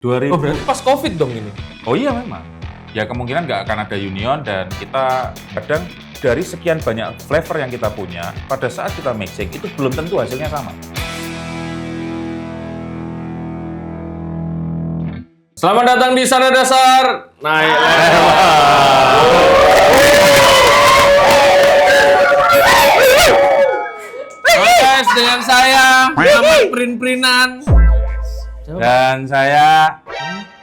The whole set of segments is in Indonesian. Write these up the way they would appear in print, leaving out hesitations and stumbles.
2000. Oh berarti pas COVID dong ini? Oh iya memang. Ya kemungkinan nggak akan ada union dan kita kadang dari sekian banyak flavor yang kita punya, pada saat kita mixing itu belum tentu hasilnya sama. Selamat datang di Sana Dasar Naik Podcast dengan saya Mamat Prin-Prinan Dan saya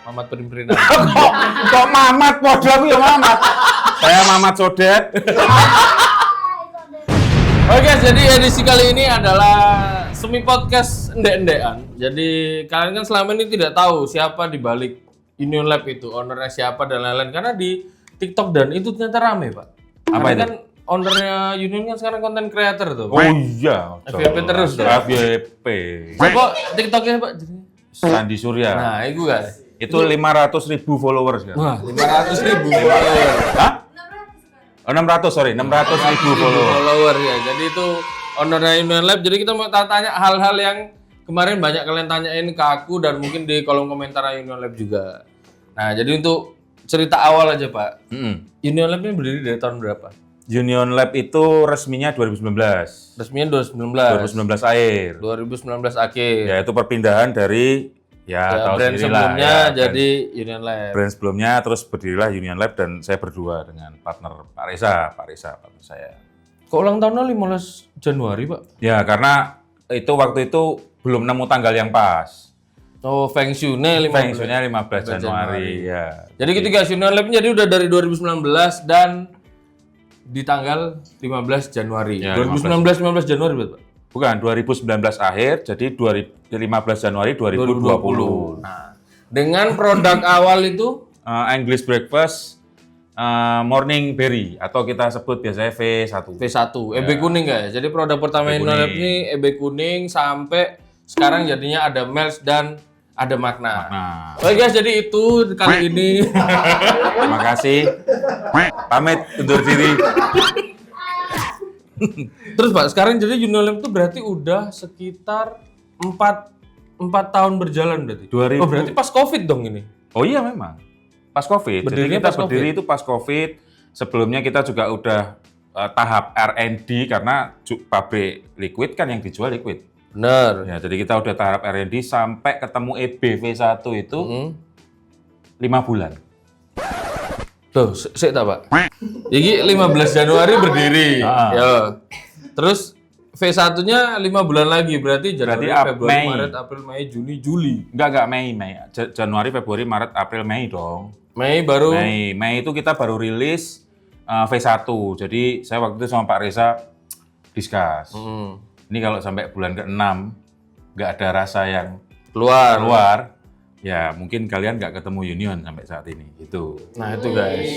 Mamat Prin-Prinan. kok Mamat podo aku ya Mamat. Saya Mamat Sodet. Oke, jadi edisi kali ini adalah semi podcast endek-endekan. Jadi kalian kan selama ini tidak tahu siapa di balik Union Lab itu, ownernya siapa dan lain-lain. Karena di TikTok dan itu ternyata rame, Pak. Apa Karena itu? kan ownernya Union kan sekarang konten creator tuh. Oh iya. FYP terus dong. FYP. Siapa TikToknya, Pak? Sandi Surya. Nah, itu guys. Itu 500.000 followers kan? Wah, 500.000 follower. Hah? Oh 600, sorry. 600.000 followers. Follower ya. Jadi itu ownernya Union Lab. Jadi kita mau tanya hal-hal yang kemarin banyak kalian tanyain ke aku dan mungkin di kolom komentar Union Lab juga. Nah, jadi untuk cerita awal aja, Pak. Union Lab ini berdiri dari tahun berapa? Union Lab itu resminya 2019. Resminya 2019. 2019 akhir. 2019 akhir. Ya itu perpindahan dari tahu brand sendiri lah, sebelumnya ya, jadi Union Lab. brand sebelumnya terus berdirilah Union Lab dan saya berdua dengan partner Pak Reza partner saya. Kok ulang tahunnya 15 Januari, Pak? Ya karena itu waktu itu belum nemu tanggal yang pas. Oh, Feng Shui-nya 15. Feng Shui-nya 15 Januari ya. Jadi ketika Union Lab jadi udah dari 2019 dan di tanggal 15 Januari. Ya, 2019 15 Januari, Pak? Bukan 2019 akhir jadi 15 Januari 2020. Nah, dengan produk awal itu English breakfast morning berry atau kita sebut biasanya V1. V1, EB kuning guys. Jadi produk pertama EB Union Lab kuning. ini EB kuning sampai sekarang jadinya ada Melts dan ada Magna. Nah, Oke guys, jadi itu kali ini. terima kasih. Pamit undur diri. Terus Pak, sekarang jadi Union Lab itu berarti udah sekitar 4 tahun berjalan berarti. 2000. Oh, berarti pas Covid dong ini. Oh iya memang. Pas Covid. Jadi Berdirinya kita pas berdiri itu pas Covid. Sebelumnya kita juga udah tahap R&D karena pabrik liquid kan yang dijual liquid. Bener. Ya, jadi kita udah tahap R&D sampai ketemu EBV1 itu 5 bulan. Tuh, sik tak Pak. Iki 15 Januari berdiri. Ya. Terus V1-nya 5 bulan lagi, berarti Januari, Februari, Mei. Maret, April, Mei, Juni, Juli. Enggak Mei. Januari, Februari, Maret, April, Mei dong. Mei baru Mei itu kita baru rilis V1. Jadi saya waktu itu sama Pak Reza discuss. Ini kalau sampai bulan ke-6 nggak ada rasa yang keluar, ya mungkin kalian nggak ketemu Union sampai saat ini. Gitu. Nah, itu guys.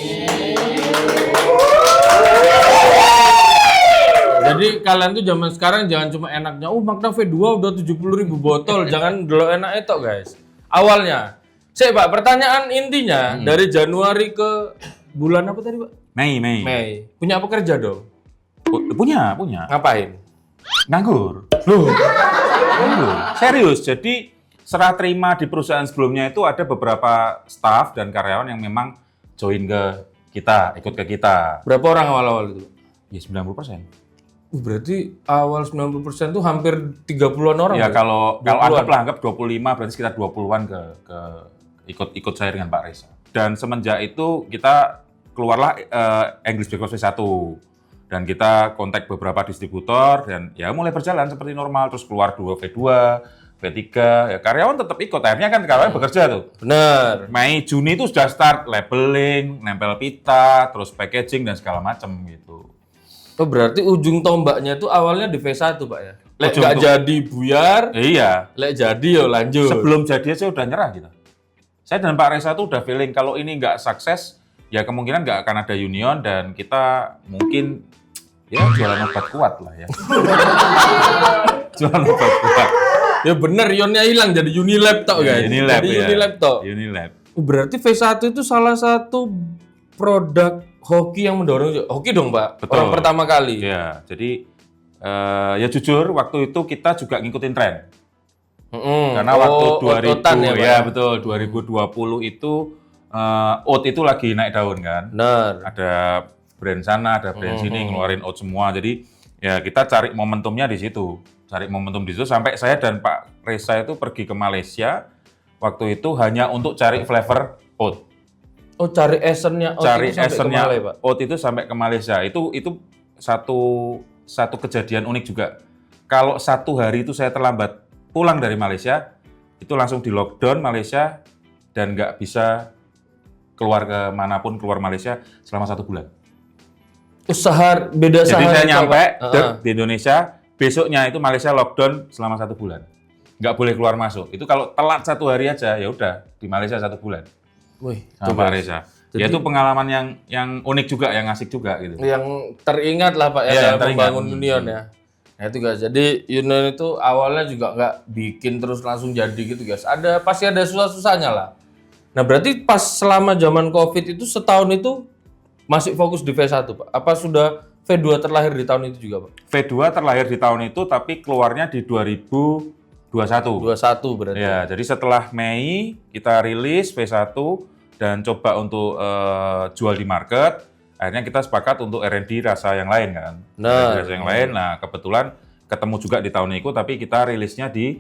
Jadi kalian tuh zaman sekarang jangan cuma enaknya, Magna V2 udah 70.000 botol, jangan dulu enak itu guys. Awalnya, Pak, pertanyaan intinya dari Januari ke bulan apa tadi Pak? Mei. Mei. Punya pekerja dong? Punya. Ngapain? Nganggur. Loh. Nganggur. Serius. Jadi serah terima di perusahaan sebelumnya itu ada beberapa staff dan karyawan yang memang join ke kita, ikut ke kita. Berapa orang awal-awal itu? Ya 90%. Berarti awal 90% tuh hampir 30-an orang. Ya kalau 20-an. anggap 25 berarti sekitar 20-an ke ikut saya dengan Pak Reza. Dan semenjak itu kita keluarlah English Breakfast V1 dan kita kontak beberapa distributor dan ya mulai berjalan seperti normal, terus keluar V2, V3, ya karyawan tetap ikut. Akhirnya kan karyawan bekerja tuh. Bener. Mei, Juni itu sudah start labeling, nempel pita, terus packaging dan segala macam gitu. Oh, berarti ujung tombaknya tuh awalnya di V1 Pak ya? Lek Ujung nggak tuh. jadi buyar, Iya. lek jadi yo lanjut. Sebelum jadi saya udah nyerah gitu. Saya dan Pak Reza tuh udah feeling kalau ini nggak sukses, ya kemungkinan nggak akan ada Union dan kita mungkin ya jualan obat kuat lah ya. Jualan obat kuat. Ya bener, Ionnya hilang jadi Unilab tok guys. Unilab jadi ya. Unilab tok. Unilab. Berarti V1 itu salah satu produk hoki yang mendorong hoki dong Pak. Betul. Orang pertama kali. Ya, jadi ya jujur waktu itu kita juga ngikutin tren. Karena waktu 2000 oat-oatan ya, Pak, ya betul 2020 itu oat itu lagi naik daun kan. Benar. Ada brand sana, ada brand sini ngeluarin oat semua. Jadi ya kita cari momentumnya di situ. Cari momentum di situ sampai saya dan Pak Reza itu pergi ke Malaysia waktu itu hanya untuk cari flavor oat. Oh, cari esennya oat Cari itu sampai ke esennya Malai, Pak. oat itu sampai ke Malaysia. Itu satu kejadian unik juga. Kalau satu hari itu saya terlambat pulang dari Malaysia, itu langsung di lockdown Malaysia dan nggak bisa keluar ke manapun keluar Malaysia selama 1 bulan. Beda Jadi sehari saya itu, nyampe Pak. di Indonesia, besoknya itu Malaysia lockdown selama 1 bulan, nggak boleh keluar masuk. Itu kalau telat 1 hari aja ya udah di Malaysia 1 bulan. Wih, Sama Pak Reza. Ya itu pengalaman yang unik juga, yang asik juga gitu. yang teringat lah Pak ya, Iya, yang dalam teringat. membangun Union ya. Nah itu guys, jadi Union itu awalnya juga nggak bikin terus langsung jadi gitu guys. Pasti ada susah-susahnya lah. Nah berarti pas selama zaman COVID itu setahun itu masih fokus di V1 Pak? Apa sudah V2 terlahir di tahun itu juga Pak? V2 terlahir di tahun itu tapi keluarnya di 2021. 21 berarti. Ya, jadi setelah Mei kita rilis V1 dan coba untuk jual di market. Akhirnya kita sepakat untuk R&D rasa yang lain kan. Nah. R&D rasa yang lain. Nah, kebetulan ketemu juga di tahun itu tapi kita rilisnya di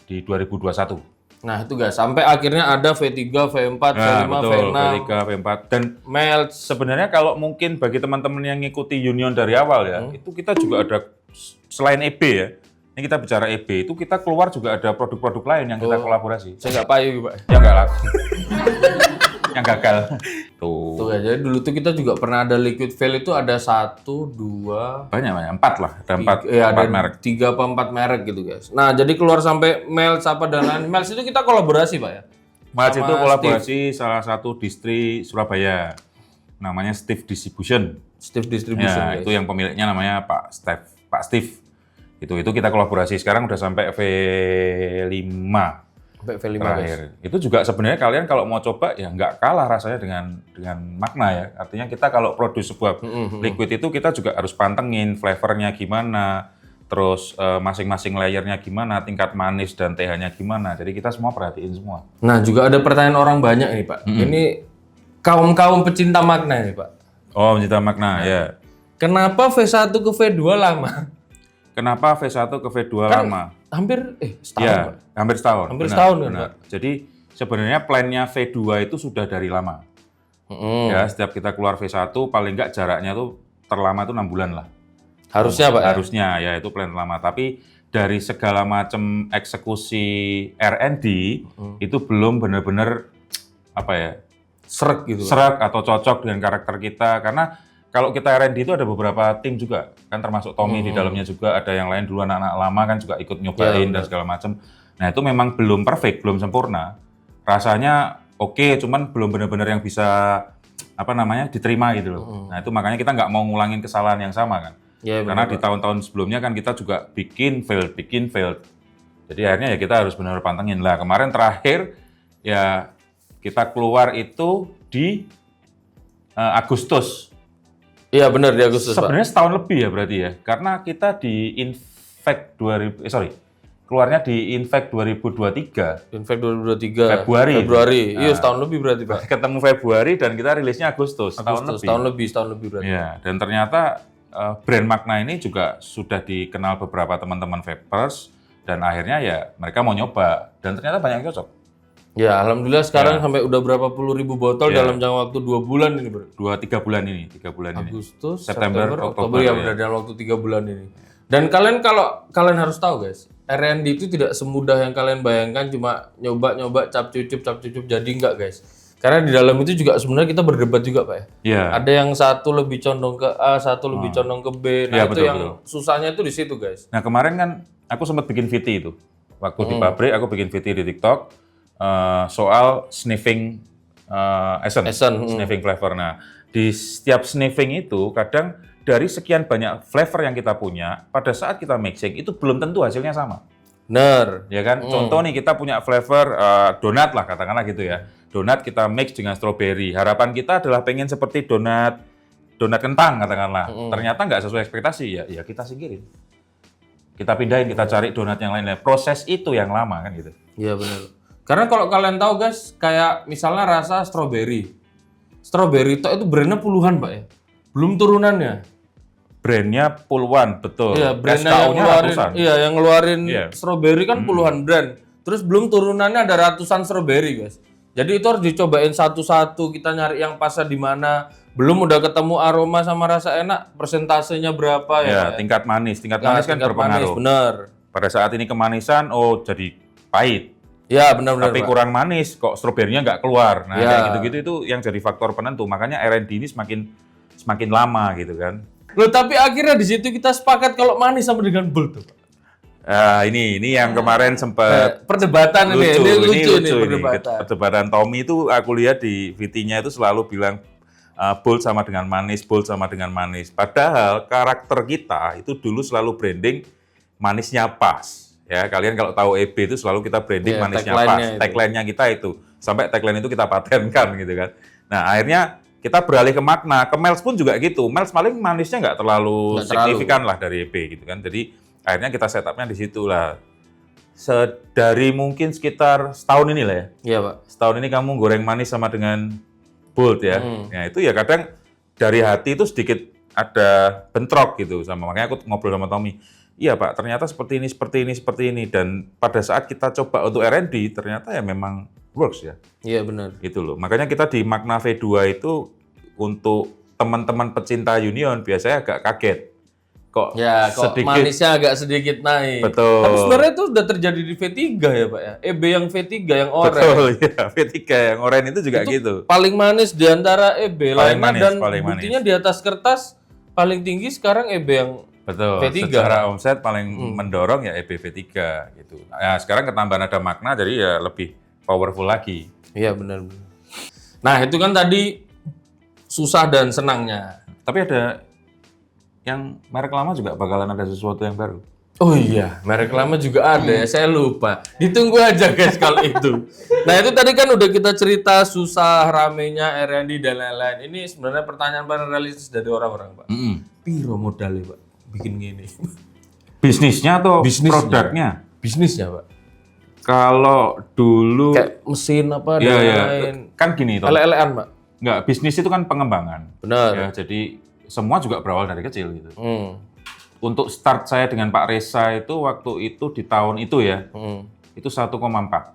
2021. Nah itu guys, sampai akhirnya ada V3, V4, V5, betul, V6, V3, V4 dan Melts. sebenarnya kalau mungkin bagi teman-teman yang ngikuti Union dari awal ya, itu kita juga ada selain EB ya. Ini kita bicara EB itu kita keluar juga ada produk-produk lain yang kita kolaborasi. Saya nggak payu Pak. Yang enggak laku. Yang gagal. Tuh ya, jadi dulu tuh kita juga pernah ada liquid veil itu ada 1, 2, Banyak, 4 lah. Ada 4, ya ada merek. 3 apa 4 merek gitu guys. Nah jadi keluar sampai Melts apa dan lain. Melts itu kita kolaborasi Pak ya? Mas Sama itu kolaborasi salah satu distri Surabaya. Namanya Steve Distribution. Steve Distribution Ya, guys. itu yang pemiliknya namanya Pak Steve. Itu kita kolaborasi. Sekarang udah sampai V5 Sampai V5 guys. terakhir. Itu juga sebenarnya kalian kalau mau coba ya nggak kalah rasanya dengan Magna ya. Artinya kita kalau produce sebuah liquid itu kita juga harus pantengin flavornya gimana, terus masing-masing layernya gimana, tingkat manis dan TH-nya gimana. Jadi kita semua perhatiin semua. Nah juga ada pertanyaan orang banyak nih Pak. Ini kaum pecinta Magna nih Pak. Oh, mencinta Magna ya. Kenapa V1 ke V2 lama? Kenapa V1 ke V2 lama? Hampir setahun Ya, Pak. hampir setahun. Hampir benar, setahun kan, benar. Jadi sebenarnya plannya V2 itu sudah dari lama. Ya, setiap kita keluar V1 paling nggak jaraknya tuh terlama tuh 6 bulan lah. Harusnya Pak ya? Harusnya ya itu plan lama. Tapi dari segala macam eksekusi R&D itu belum benar-benar apa ya Serak gitu. serak atau cocok dengan karakter kita. Karena kalau kita R&D itu ada beberapa tim juga, kan termasuk Tommy di dalamnya juga, ada yang lain dulu anak-anak lama kan juga ikut nyobain dan segala macam. Nah itu memang belum perfect, belum sempurna. Rasanya oke, cuman belum benar-benar yang bisa diterima gitu loh. Nah itu makanya kita nggak mau ngulangin kesalahan yang sama kan. Ya, Karena di tahun-tahun sebelumnya kan kita juga bikin failed. Jadi akhirnya ya kita harus benar-benar pantengin lah. Kemarin terakhir ya kita keluar itu di Agustus. Iya benar di Agustus Pak. Sebenarnya setahun lebih ya berarti ya. Karena kita di Infect keluarnya di Infect 2023. Infect 2023 Februari. Iya setahun lebih berarti Pak. Ketemu Februari dan kita rilisnya Agustus, Setahun lebih berarti. Ya, dan ternyata brand Magna ini juga sudah dikenal beberapa teman-teman vapers dan akhirnya ya mereka mau nyoba dan ternyata banyak yang cocok. Ya alhamdulillah sekarang sampai udah berapa puluh ribu botol dalam jangka waktu 2 bulan ini bro. 3 bulan ini. Agustus, September, Oktober, ya ya. benar dalam waktu 3 bulan ini. Dan kalau kalian harus tahu guys, R&D itu tidak semudah yang kalian bayangkan cuma nyoba cap cucup jadi enggak guys. Karena di dalam itu juga sebenarnya kita berdebat juga Pak ya. Iya. Ada yang satu lebih condong ke A, satu lebih condong ke B. Nah Ya, itu betul, yang susahnya itu di situ guys. Nah kemarin kan aku sempat bikin VT itu. Waktu di pabrik aku bikin VT di TikTok soal sniffing essence, sniffing flavor. Nah di setiap sniffing itu kadang dari sekian banyak flavor yang kita punya, pada saat kita mixing itu belum tentu hasilnya sama. Benar. Ya kan? Contoh nih kita punya flavor donat lah katakanlah gitu ya. Donat kita mix dengan strawberry. Harapan kita adalah pengen seperti donat kentang katakanlah. Ternyata nggak sesuai ekspektasi ya kita singkirin. kita pindahin, kita cari donat yang lain. Nah, proses itu yang lama kan gitu. Iya benar. Karena kalau kalian tahu guys, kayak misalnya rasa strawberry. Strawberry itu brandnya puluhan Pak ya. Belum turunannya. Brandnya puluhan, betul. Iya, brandnya yang SKU-nya ngeluarin, ratusan. iya yang ngeluarin Iya. strawberry kan puluhan brand. Terus belum turunannya ada ratusan strawberry guys. Jadi itu harus dicobain satu-satu, kita nyari yang pasnya di mana. Belum udah ketemu aroma sama rasa enak, persentasenya berapa ya? Ya, Pak, ya? tingkat manis kan Tingkat berpengaruh. manis, bener. Pada saat ini kemanisan, oh jadi pahit. Ya benar-benar. Tapi Pak. kurang manis, kok stroberinya nggak keluar. Nah, Ya. kayak gitu-gitu itu yang jadi faktor penentu. Makanya R&D ini semakin lama gitu kan. Loh tapi akhirnya di situ kita sepakat kalau manis sama dengan bold tuh. Pak. Ini yang kemarin sempat Perdebatan ini lucu nih ini. perdebatan. Perdebatan Tommy itu aku lihat di VT-nya itu selalu bilang bold sama dengan manis, bold sama dengan manis. Padahal karakter kita itu dulu selalu branding manisnya pas. Ya, kalian kalau tahu EB itu selalu kita branding Iya, manisnya tagline-nya pas. itu. Tagline-nya kita itu. Sampai tagline itu kita patenkan gitu kan. Nah, akhirnya kita beralih ke makna. Ke Mel's pun juga gitu. Mel's paling manisnya nggak terlalu Nggak signifikan lah dari EB gitu kan. Jadi akhirnya kita setupnya di situ lah. Dari mungkin sekitar setahun ini lah ya. Iya Pak. Setahun ini kamu goreng manis sama dengan bold ya. Ya itu ya kadang dari hati itu sedikit ada bentrok gitu sama. Makanya aku ngobrol sama Tommy. Iya Pak, ternyata seperti ini. Dan pada saat kita coba untuk R&D, ternyata ya memang works ya. Iya benar. Gitu loh. Makanya kita di Makna V2 itu untuk teman-teman pecinta Union biasanya agak kaget. Kok Ya, kok sedikit manisnya agak sedikit naik. Betul. Tapi sebenarnya itu sudah terjadi di V3 ya, Pak ya. EB yang V3 yang oranye. betul ya, V3 yang oranye itu juga gitu. Paling manis di antara EB Paling lainnya manis, dan paling buktinya di atas kertas paling tinggi sekarang EB yang Betul. V3. Secara omset paling mendorong ya EB V3 gitu. Nah, sekarang ketambahan ada makna jadi ya lebih powerful lagi. Iya benar. Nah, itu kan tadi susah dan senangnya. Tapi ada yang merek lama juga bakalan ada sesuatu yang baru. Oh iya, merek lama juga ada ya, saya lupa. Ditunggu aja guys kalau itu. Nah itu tadi kan udah kita cerita susah, ramenya, R&D dan lain-lain. Ini sebenarnya pertanyaan paling realistis dari orang-orang Pak. Piro modalnya Pak bikin gini? Bisnisnya atau Bisnisnya. produknya? Bisnisnya Pak. Kalau dulu Kayak mesin apa dan ya lain-lain. kan gini toh. Ele-elean Pak. Enggak, bisnis itu kan pengembangan. Benar. Ya, jadi semua juga berawal dari kecil gitu. Hmm. Untuk start saya dengan Pak Reza itu waktu itu di tahun itu ya, Hmm. itu 1,4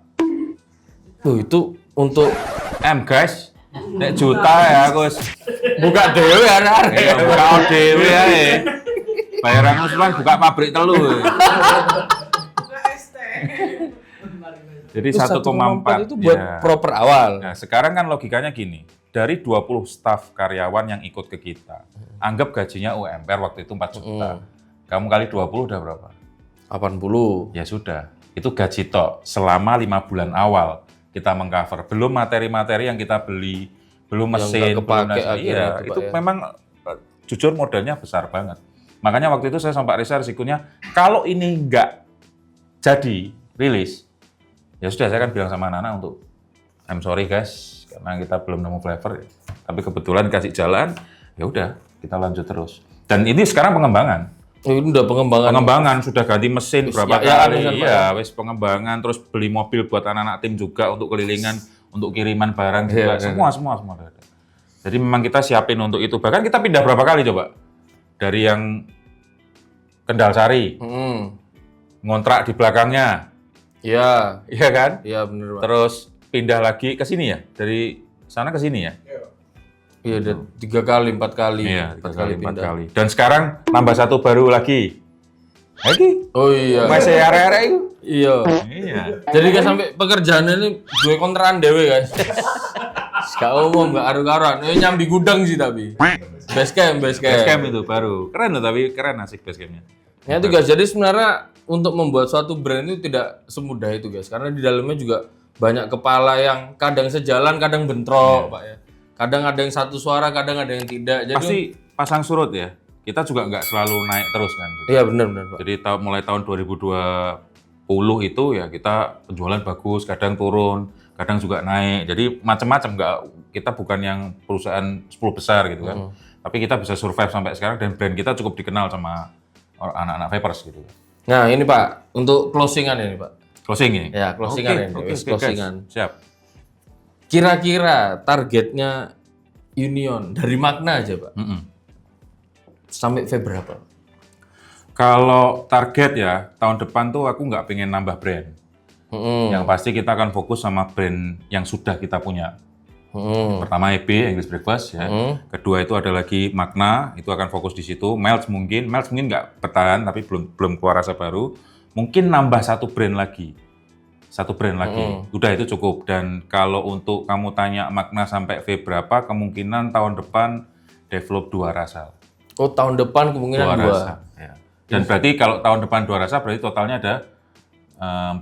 Tuh itu untuk M guys. Nek juta ya Gus. buka dewe anak-anak. Ya buka dhewe ae. Bayaran usulan buka pabrik telu. Jadi 1,4 itu buat ya. proper awal. Nah, sekarang kan logikanya gini. Dari 20 staf karyawan yang ikut ke kita, anggap gajinya UMR waktu itu 4 juta. Kamu kali 20 udah berapa? 80. Ya sudah, itu gaji tok selama 5 bulan awal kita mengcover. Belum materi-materi yang kita beli, belum Yang mesin, nggak belum kepake nasi. akhirnya Iya, itu, Pak, itu ya. memang jujur modalnya besar banget. Makanya waktu itu saya sama Pak Reza risikonya, kalau ini nggak jadi rilis, ya sudah saya kan bilang sama anak-anak untuk I'm sorry guys, karena kita belum nemu flavor. Tapi kebetulan dikasih jalan, ya udah kita lanjut terus. Dan ini sekarang pengembangan. Ini udah pengembangan. Pengembangan sudah ganti mesin berapa ya, kali, mesin, iya, wis pengembangan, terus beli mobil buat anak-anak tim juga untuk kelilingan, untuk kiriman barang juga, semua udah ada. Jadi memang kita siapin untuk itu. Bahkan kita pindah berapa kali coba? Dari yang Kendal Sari, ngontrak di belakangnya, Iya. iya kan? Iya bener Pak. Terus pindah lagi ke sini ya, dari sana ke sini ya? Iya udah 3 kali, 4 kali. Iya, 4 4 pindah. kali. Dan sekarang nambah satu baru lagi. Lagi? Oh iya. Masih area-area itu? Iya. Iya. Jadi kan sampai pekerjaan ini gue kontrakan dewe guys. Gak umum, gak aru-aruan. Ini nyambi gudang sih tapi. Base camp. Basecamp itu baru. Keren loh, tapi keren asik basecampnya. Ya itu guys, jadi sebenarnya untuk membuat suatu brand itu tidak semudah itu guys. Karena di dalamnya juga banyak kepala yang kadang sejalan, kadang bentrok Pak ya. Kadang ada yang satu suara, kadang ada yang tidak. Jadi Pasti pasang surut ya. Kita juga nggak selalu naik terus kan. Gitu. iya benar Pak. Jadi mulai tahun 2020 itu ya kita penjualan bagus, kadang turun, kadang juga naik. Jadi macam-macam, nggak, kita bukan yang perusahaan 10 besar gitu kan. Tapi kita bisa survive sampai sekarang dan brand kita cukup dikenal sama anak-anak vapers gitu. Nah, ini Pak, untuk closingan ini Pak. Closing ya? Ya, closingan ini. Oke, Wis guys. closingan. Siap. Kira-kira targetnya Union dari makna aja Pak. Sampai Februari berapa? Kalau target ya, tahun depan tuh aku nggak pengen nambah brand. Yang pasti kita akan fokus sama brand yang sudah kita punya. Pertama EB, English Breakfast ya. Kedua itu ada lagi Magna, itu akan fokus di situ. Melts mungkin nggak bertahan tapi belum keluar rasa baru. Mungkin nambah satu brand lagi. Udah itu cukup. Dan kalau untuk kamu tanya Magna sampai V berapa, kemungkinan tahun depan develop 2 rasa. Oh, tahun depan kemungkinan 2. Rasa. Ya. Dan berarti kalau tahun depan 2 rasa berarti totalnya ada 4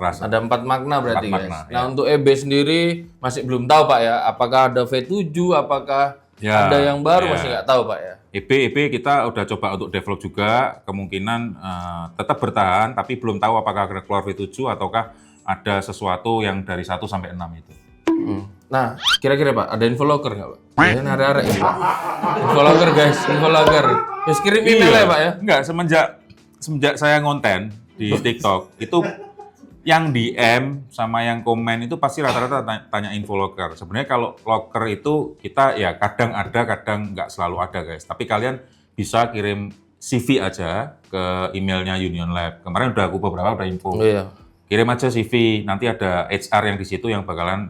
rasa. Ada 4 makna berarti 4 guys. makna, Nah, untuk EB sendiri masih belum tahu Pak ya. Apakah ada V7, apakah ada yang baru masih nggak tahu Pak ya. EB kita udah coba untuk develop juga, kemungkinan tetap bertahan, tapi belum tahu apakah akan keluar V7 ataukah ada sesuatu yang dari 1 sampai 6 itu. Nah, kira-kira Pak, ada infoloker nggak Pak? Ya, hari-hari ini Pak. Infoloker guys, infoloker. Terus kirim email ya Pak ya? Enggak, semenjak saya ngonten di TikTok, itu yang DM sama yang komen itu pasti rata-rata tanya info locker. Sebenarnya kalau locker itu kita ya kadang ada, kadang nggak selalu ada guys. Tapi kalian bisa kirim CV aja ke emailnya Union Lab. Kemarin udah aku beberapa udah info. Iya. Kirim aja CV, nanti ada HR yang di situ yang bakalan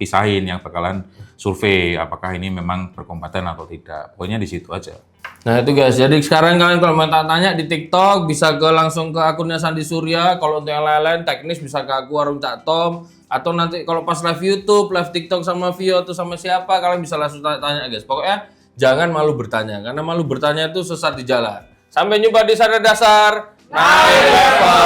pisahin, yang bakalan survei apakah ini memang berkompeten atau tidak. Pokoknya di situ aja. Nah itu guys, jadi sekarang kalian kalau mau tanya di TikTok bisa langsung ke akunnya Sandi Surya. Kalau untuk yang lain-lain teknis bisa ke aku Warung Cak Tom. Atau nanti kalau pas live YouTube, live TikTok sama Vio atau sama siapa, kalian bisa langsung tanya guys. Pokoknya jangan malu bertanya, karena malu bertanya itu sesat di jalan. Sampai jumpa di Sadar Dasar. Naik level.